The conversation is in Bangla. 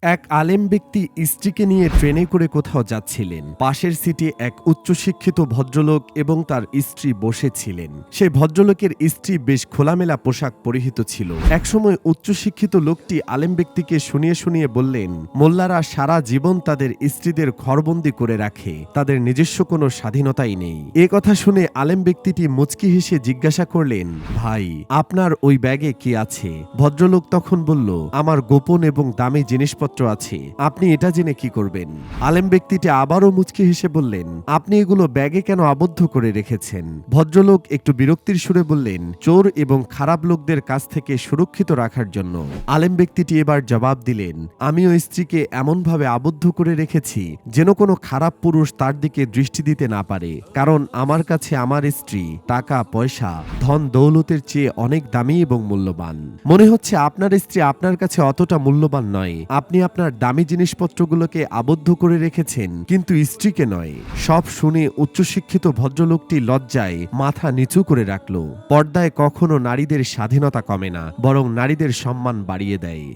এক আলেম ব্যক্তি স্ত্রীকে নিয়ে ট্রেনে করে কোথাও যাচ্ছিলেন। পাশের সিটে এক উচ্চশিক্ষিত ভদ্রলোক এবং তার স্ত্রী বসেছিলেন। সেই ভদ্রলোকের স্ত্রী বেশ খোলামেলা পোশাক পরিহিত ছিল। একসময় উচ্চশিক্ষিত লোকটি আলেম ব্যক্তিকে শুনিয়ে শুনিয়ে বললেন, মোল্লারা সারা জীবন তাদের স্ত্রীদের ঘরবন্দি করে রাখে, তাদের নিজস্ব কোনো স্বাধীনতাই নেই। এ কথা শুনে আলেম ব্যক্তিটি মুচকি হেসে জিজ্ঞাসা করলেন, ভাই, আপনার ওই ব্যাগে কি আছে? ভদ্রলোক তখন বলল, আমার গোপন এবং দামি জিনিসপত্র আছে, আপনি এটা জেনে কি করবেন? আলেম ব্যক্তিটি আবারও মুচকি হেসে বললেন, আপনি এগুলো ব্যাগে কেন আবদ্ধ করে রেখেছেন? ভদ্রলোক একটু বিরক্তির সুরে বললেন, চোর এবং খারাপ লোকদের কাছ থেকে সুরক্ষিত রাখার জন্য। আলেম ব্যক্তিটি এবার জবাব দিলেন, আমিও স্ত্রীকে এমনভাবে আবদ্ধ করে রেখেছি যেন কোনো খারাপ পুরুষ তার দিকে দৃষ্টি দিতে না পারে, কারণ আমার কাছে আমার স্ত্রী টাকা পয়সা ধন দৌলতের চেয়ে অনেক দামি এবং মূল্যবান। মনে হচ্ছে আপনার স্ত্রী আপনার কাছে অতটা মূল্যবান নয়। আপনি আপনার দামি জিনিসপত্রগুলোকে আবদ্ধ করে রেখেছেন, কিন্তু স্ত্রীকে নয়। সব শুনে উচ্চশিক্ষিত ভদ্রলোকটি লজ্জায় মাথা নিচু করে রাখল। পর্দায় কখনো নারীদের স্বাধীনতা কমে না, বরং নারীদের সম্মান বাড়িয়ে দেয়।